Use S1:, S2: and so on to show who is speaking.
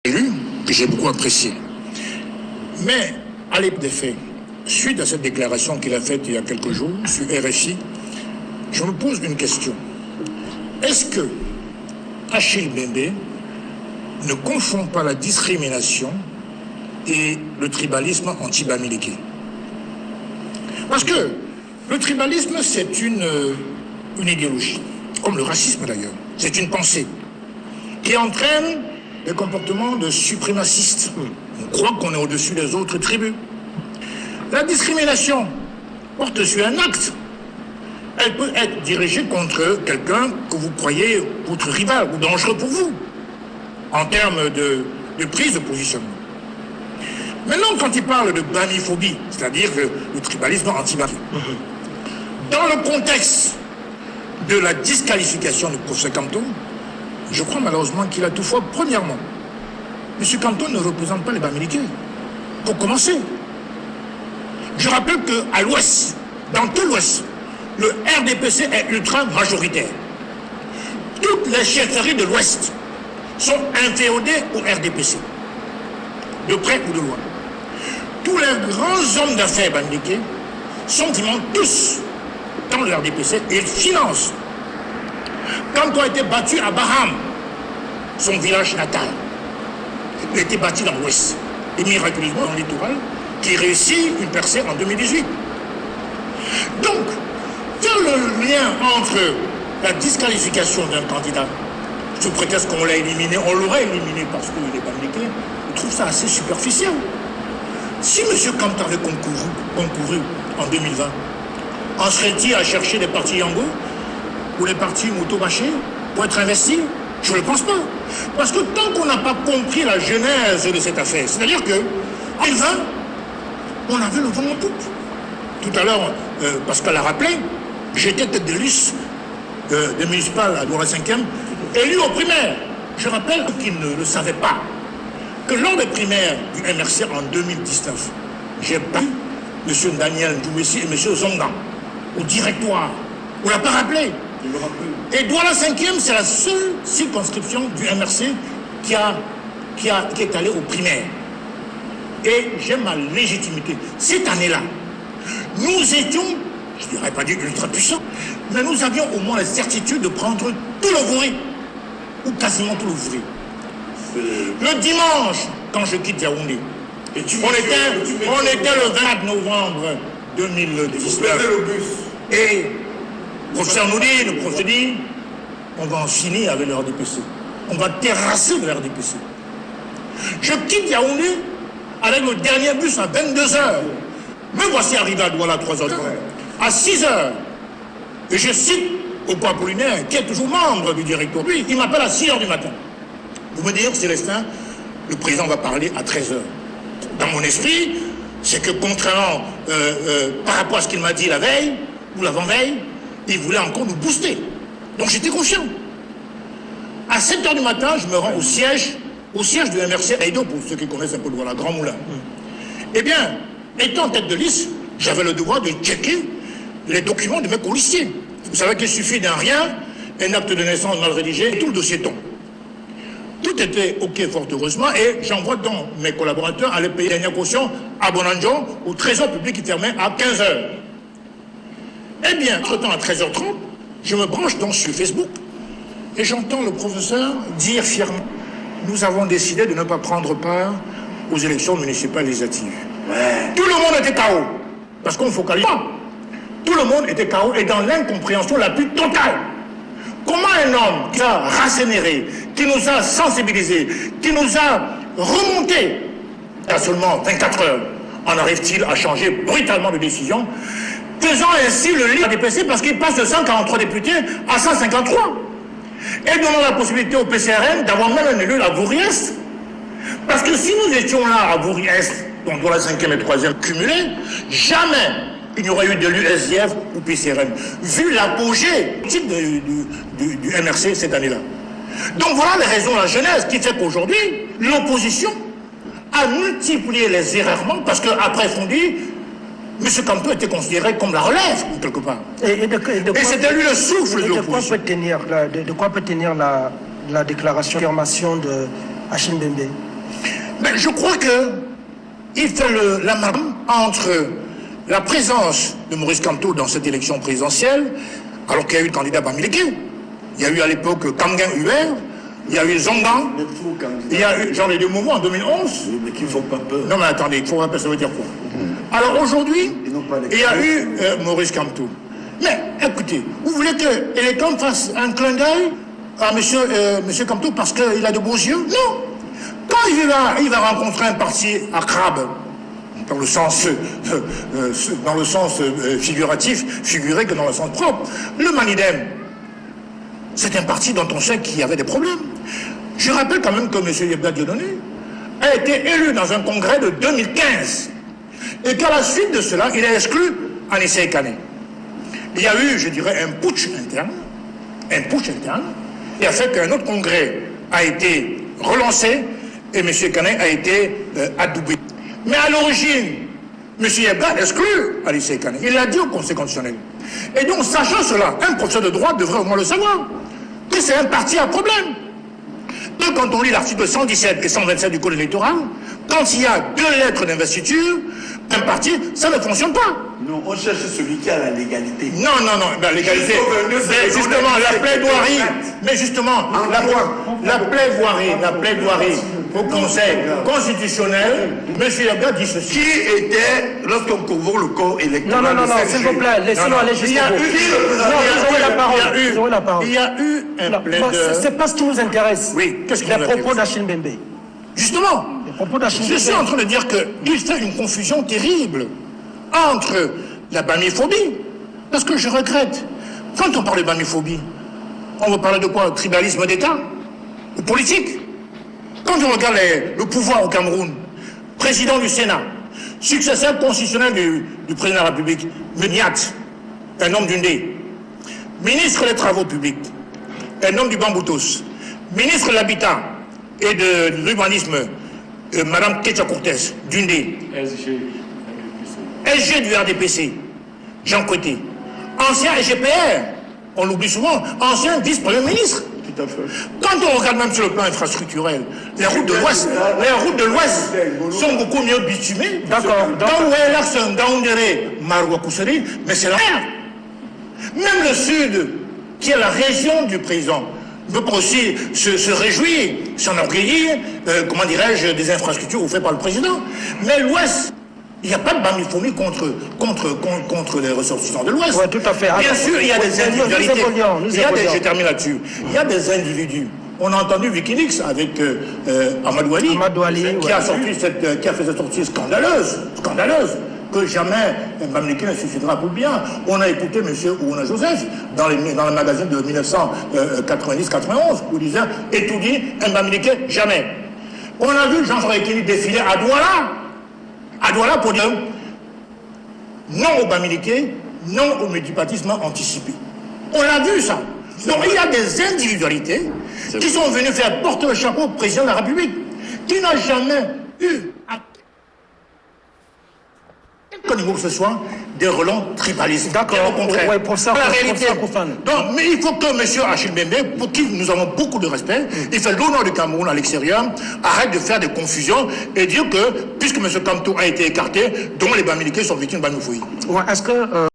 S1: élu que j'ai beaucoup apprécié. Mais à l'époque des faits, suite à cette déclaration qu'il a faite il y a quelques jours sur RFI, je me pose une question. Est-ce que Achille Mbembe ne confond pas la discrimination et le tribalisme anti-bamileke? Parce que le tribalisme, c'est une idéologie, comme le racisme d'ailleurs. C'est une pensée qui entraîne des comportements de suprémacistes. On croit qu'on est au-dessus des autres tribus. La discrimination porte sur un acte. Elle peut être dirigée contre quelqu'un que vous croyez votre rival ou dangereux pour vous, en termes de prise de positionnement. Maintenant, quand il parle de bamiphobie, c'est-à-dire le tribalisme anti-bami, dans le contexte de la disqualification du professeur Kamto, je crois malheureusement qu'il a tout fait. Premièrement, M. Kamto ne représente pas les Bamileke. Pour commencer, je rappelle qu'à l'Ouest, dans tout l'Ouest, le RDPC est ultra majoritaire. Toutes les chefferies de l'Ouest sont inféodées au RDPC, de près ou de loin. Tous les grands hommes d'affaires Bamileke sont tous dans le RDPC et ils financent. Quand on a été battu à Baham, son village natal, il a été bâti dans l'Ouest, et miraculeusement dans le littoral, qui réussit une percée en 2018. Donc, faire le lien entre la disqualification d'un candidat, sous prétexte qu'on l'a éliminé, on l'aurait éliminé parce qu'il est bamileke, je trouve ça assez superficiel. Si M. Kamto avait concouru en 2020, en serait-il à chercher des partis Yango ou les partis Motobaché pour être investis? Je ne le pense pas. Parce que tant qu'on n'a pas compris la genèse de cette affaire, c'est-à-dire que en 2020, on avait le vent en poupe. Tout à l'heure, Pascal l'a rappelé, j'étais tête de liste des municipales à Douala 5e, élu aux primaires. Je rappelle qu'ils ne le savaient pas, que lors des primaires du MRC en 2019, j'ai battu M. Daniel Douessi et M. Zongan au directoire. On ne l'a pas rappelé. Et Douala 5e, c'est la seule circonscription du MRC qui est allée aux primaires. Et j'ai ma légitimité. Cette année-là, nous étions, je ne dirais pas dire ultra puissants, mais nous avions au moins la certitude de prendre tout le Vouri, ou quasiment tout le Vouri. Le dimanche, quand je quitte Yaoundé, on était le 20 novembre 2019. Et le professeur nous dit, on va en finir avec le RDPC. On va terrasser le RDPC. Je quitte Yaoundé avec le dernier bus à 22h. Me voici arrivé à Douala à 3h. À 6h, et je cite Oko Apollinaire, qui est toujours membre du directoire. Lui, il m'appelle à 6h du matin. Vous me dire, Célestin, le président va parler à 13h. Dans mon esprit, c'est que contrairement par rapport à ce qu'il m'a dit la veille, ou l'avant-veille, il voulait encore nous booster. Donc j'étais confiant. À 7h du matin, je me rends au siège du MRC Aïdo, pour ceux qui connaissent un peu le Grand Moulin. Eh bien, étant tête de liste, j'avais le devoir de checker les documents de mes policiers. Vous savez qu'il suffit d'un rien, un acte de naissance mal rédigé, et tout le dossier tombe. Tout était OK, fort heureusement, et j'envoie donc mes collaborateurs aller payer la dernière caution à Bonanjo, au trésor public qui termine à 15h. Eh bien, entre-temps, à 13h30, je me branche donc sur Facebook, et j'entends le professeur dire fièrement, nous avons décidé de ne pas prendre part aux élections municipales législatives. Ouais. Tout le monde était KO, parce qu'on ne focalise pas. Tout le monde était KO et dans l'incompréhension la plus totale. Comment un homme qui a rassénéré, qui nous a sensibilisés, qui nous a remontés à seulement 24 heures, en arrive-t-il à changer brutalement de décision, faisant ainsi le lit à DPC parce qu'il passe de 143 députés à 153 et donnant la possibilité au PCRN d'avoir même un élu à Vouri-Est. Parce que si nous étions là à Vouri-Est, donc dans la 5e et 3e cumulés, jamais il n'y aurait eu d'élu SDF ou PCRN, vu l'apogée du MRC cette année-là. Donc voilà les raisons, la genèse, qui fait qu'aujourd'hui, l'opposition a multiplié les erreurs parce qu'après Fondi, M. Kamto était considéré comme la relève, quelque part. Et c'était lui le souffle de l'opposition.
S2: De quoi peut tenir la déclaration d'affirmation de Achille Mbembe?
S1: Mais je crois qu'il fait l'amalgame entre la présence de Maurice Kamto dans cette élection présidentielle, alors qu'il y a eu le candidat Bamileke. Il y a eu à l'époque Kamgen Hubert, il y a eu Zongan, il y a eu genre les deux mouvements en 2011.
S2: Oui, mais qui ne font pas peur.
S1: Non mais attendez, il faut pas peur, ça veut dire quoi? Alors aujourd'hui, il y a eu Maurice Kamto. Mais écoutez, vous voulez que Elecom fasse un clin d'œil à monsieur Kamto parce qu'il a de beaux yeux? Non. Quand il va rencontrer un parti à crabe, dans le sens figuratif, figuré que dans le sens propre, le Manidem, c'est un parti dont on sait qu'il y avait des problèmes. Je rappelle quand même que M. Yebda Dieudonné a été élu dans un congrès de 2015 et qu'à la suite de cela, il a exclu Anissé Kane. Il y a eu, je dirais, un putsch interne, et a fait qu'un autre congrès a été relancé et M. Kane a été adoubé. Mais à l'origine, M. Yebda exclut Anissé Kane. Il l'a dit au Conseil constitutionnel. Et donc, sachant cela, un professeur de droit devrait au moins le savoir, que c'est un parti à problème. Donc, quand on lit l'article 117 et 127 du Code électoral, quand il y a 2 lettres d'investiture, un parti, ça ne fonctionne pas.
S2: Non, on cherche celui qui a la légalité.
S1: Non, ben, l'égalité. Mais justement, la plaidoirie, la plaidoirie au Conseil constitutionnel, M. Yebda dit ceci.
S2: Qui était, lorsqu'on convoque le corps électoral?
S3: Non, s'il vous plaît, laissez-nous aller jusqu'au bout.
S1: Il y a eu un plaideur.
S3: C'est pas ce qui nous intéresse.
S1: Oui, qu'est-ce qui nous
S3: intéresse? Les propos d'Achille Mbembe.
S1: Justement, je suis en train de dire qu'il fait une confusion terrible entre la bamiphobie, parce que je regrette, quand on parle de bamiphobie, on veut parler de quoi? Tribalisme d'État? Ou politique? Quand on regarde le pouvoir au Cameroun, président du Sénat, successeur constitutionnel du président de la République, Meniat, un homme d'Undé, ministre des Travaux publics, un homme du Bamboutos, ministre de l'Habitat et de l'Urbanisme, Madame Ketia Cortés, d'Undé, SG du RDPC, Jean Côté, ancien SGPR, on l'oublie souvent, ancien vice-premier ministre.
S2: Tout à fait.
S1: Quand on regarde même sur le plan infrastructurel, les routes de l'Ouest sont beaucoup mieux bitumées.
S3: D'accord.
S1: Dans où est l'axe Ngaoundéré, Maroua Kousseri, mais c'est la mer. Même le Sud, qui est la région du président, veut aussi se réjouir, s'enorgueillir, comment dirais-je, des infrastructures faites par le président. Mais l'Ouest, il n'y a pas de bamiphobie contre les ressortissants de l'Ouest.
S3: Oui, tout à fait.
S1: Bien sûr, il y a des individualités.
S3: Je
S1: termine là-dessus. Il y a des individus. On a entendu Wikileaks avec Amadou Ali, qui a fait cette sortie scandaleuse, que jamais Bamileke ne suffira pour le bien. On a écouté M. Ouna Joseph dans le magazine de 1990-91, où il disait « Et tout dit, Bamileke, jamais ». On a vu Jean-François Ekini défiler à Douala pour dire non au Bamileke, non au multipartisme anticipé. On a vu ça. Donc il y a des individualités qui sont venues faire porter le chapeau au président de la République, qui n'a jamais eu qu'au niveau que ce soit des relents tribalistes.
S3: D'accord.
S1: Au contraire.
S3: Ouais, pour ça,
S1: la réalité.
S3: Donc,
S1: mais il faut que M. Achille Mbembe, pour qui nous avons beaucoup de respect, il fait l'honneur du Cameroun à l'extérieur, arrête de faire des confusions et dire que, puisque M. Kamto a été écarté, dont les Bamileke sont victimes de bamiphobie.
S3: Ouais, est-ce que